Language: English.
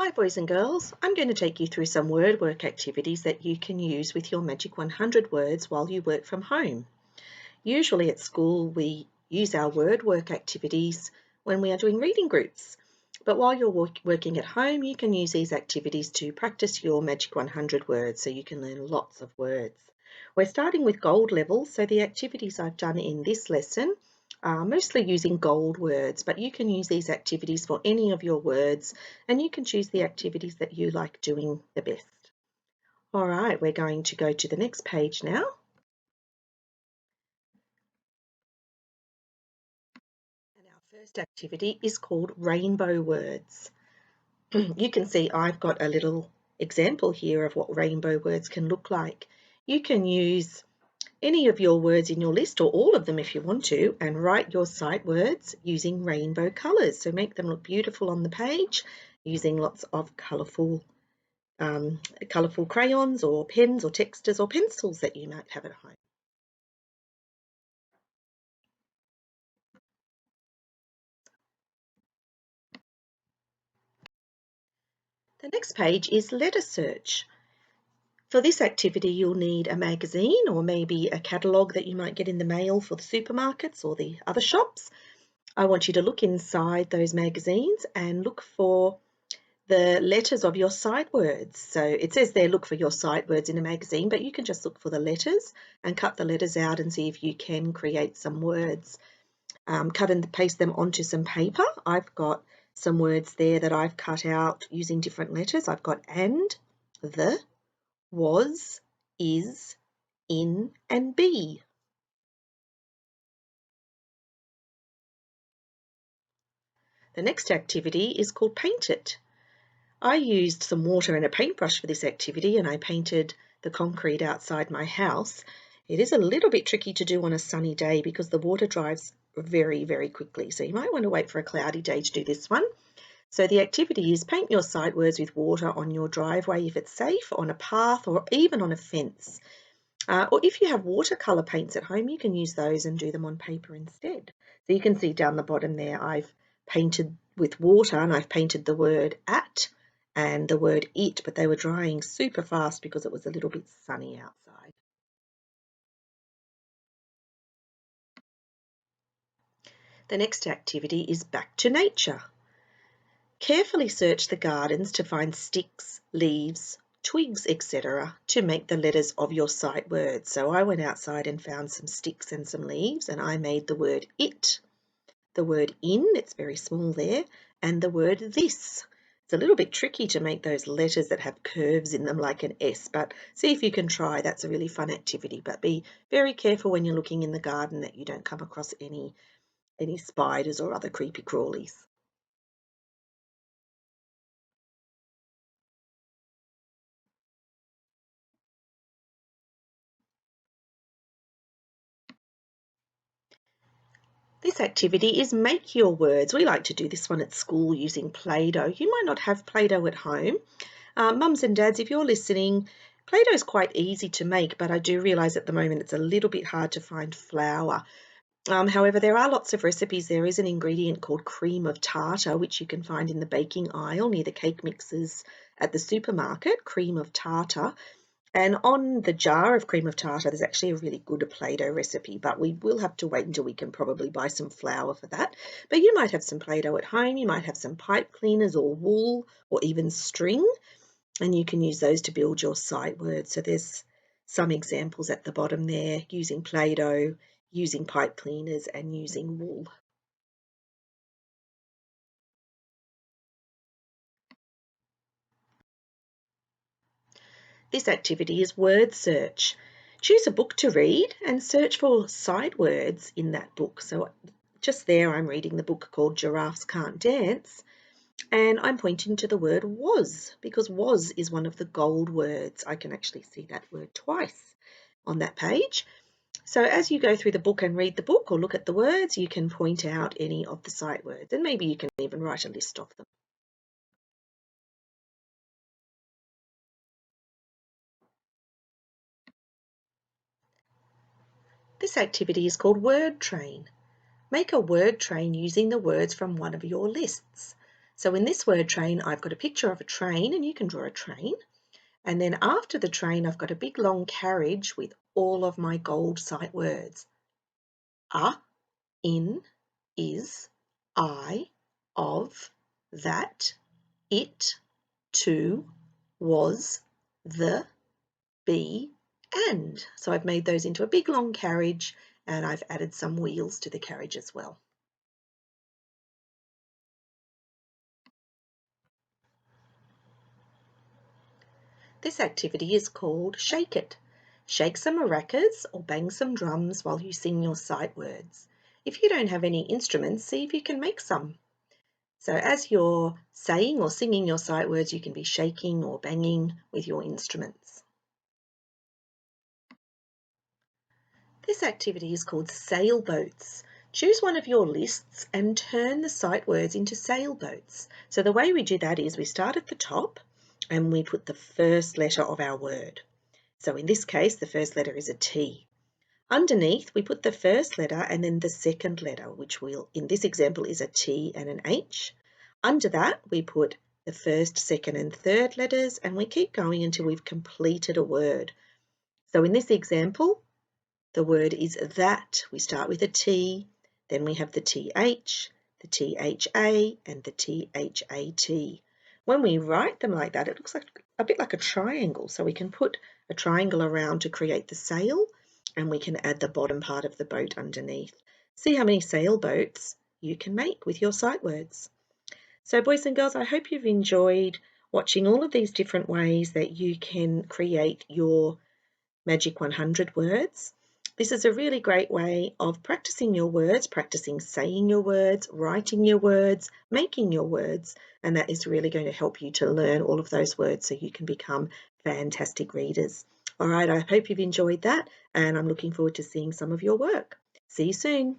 Hi boys and girls, I'm going to take you through some word work activities that you can use with your Magic 100 words while you work from home. Usually at school we use our word work activities when we are doing reading groups, but while you're working at home you can use these activities to practice your Magic 100 words so you can learn lots of words. We're starting with gold level, so the activities I've done in this lesson mostly using gold words, but you can use these activities for any of your words and you can choose the activities that you like doing the best. All right, we're going to go to the next page now. And our first activity is called rainbow words. You can see I've got a little example here of what rainbow words can look like. You can use any of your words in your list, or all of them if you want to, and write your sight words using rainbow colours. So make them look beautiful on the page using lots of colourful crayons or pens or textures or pencils that you might have at home. The next page is letter search. For this activity, you'll need a magazine or maybe a catalogue that you might get in the mail for the supermarkets or the other shops. I want you to look inside those magazines and look for the letters of your sight words. So it says there, look for your sight words in a magazine, but you can just look for the letters and cut the letters out and see if you can create some words. Cut and paste them onto some paper. I've got some words there that I've cut out using different letters. I've got and, the, was, is, in, and be. The next activity is called Paint It. I used some water and a paintbrush for this activity and I painted the concrete outside my house. It is a little bit tricky to do on a sunny day because the water dries very, very quickly. So you might want to wait for a cloudy day to do this one. So the activity is paint your sight words with water on your driveway if it's safe, on a path, or even on a fence. Or if you have watercolour paints at home, you can use those and do them on paper instead. So you can see down the bottom there, I've painted with water and I've painted the word at and the word it, but they were drying super fast because it was a little bit sunny outside. The next activity is back to nature. Carefully search the gardens to find sticks, leaves, twigs, etc. to make the letters of your sight words. So I went outside and found some sticks and some leaves and I made the word it, the word in, it's very small there, and the word this. It's a little bit tricky to make those letters that have curves in them like an S, but see if you can try. That's a really fun activity, but be very careful when you're looking in the garden that you don't come across any spiders or other creepy crawlies. This activity is make your words. We like to do this one at school using Play-Doh. You might not have Play-Doh at home. Mums and dads, if you're listening, Play-Doh is quite easy to make, but I do realise at the moment it's a little bit hard to find flour. However, there are lots of recipes. There is an ingredient called cream of tartar, which you can find in the baking aisle near the cake mixes at the supermarket, cream of tartar. And on the jar of cream of tartar, there's actually a really good Play-Doh recipe, but we will have to wait until we can probably buy some flour for that. But you might have some Play-Doh at home. You might have some pipe cleaners or wool or even string, and you can use those to build your sight words. So there's some examples at the bottom there using Play-Doh, using pipe cleaners, and using wool. This activity is word search. Choose a book to read and search for sight words in that book. So just there I'm reading the book called Giraffes Can't Dance and I'm pointing to the word was because was is one of the gold words. I can actually see that word twice on that page. So as you go through the book and read the book or look at the words, you can point out any of the sight words and maybe you can even write a list of them. This activity is called word train. Make a word train using the words from one of your lists. So in this word train, I've got a picture of a train, and you can draw a train. And then after the train, I've got a big long carriage with all of my gold sight words. A, in, is, I, of, that, it, to, was, the, be, and. So I've made those into a big long carriage, and I've added some wheels to the carriage as well. This activity is called Shake It. Shake some maracas or bang some drums while you sing your sight words. If you don't have any instruments, see if you can make some. So as you're saying or singing your sight words, you can be shaking or banging with your instruments. This activity is called Sailboats. Choose one of your lists and turn the sight words into sailboats. So the way we do that is we start at the top and we put the first letter of our word. So in this case, the first letter is a T. Underneath, we put the first letter and then the second letter, which will, in this example, is a T and an H. Under that, we put the first, second, and third letters, and we keep going until we've completed a word. So in this example, the word is that. We start with a T, then we have the TH, the THA, and the THAT. When we write them like that, it looks like a bit like a triangle. So we can put a triangle around to create the sail, and we can add the bottom part of the boat underneath. See how many sailboats you can make with your sight words. So boys and girls, I hope you've enjoyed watching all of these different ways that you can create your Magic 100 words. This is a really great way of practicing your words, practicing saying your words, writing your words, making your words, and that is really going to help you to learn all of those words so you can become fantastic readers. All right, I hope you've enjoyed that, and I'm looking forward to seeing some of your work. See you soon.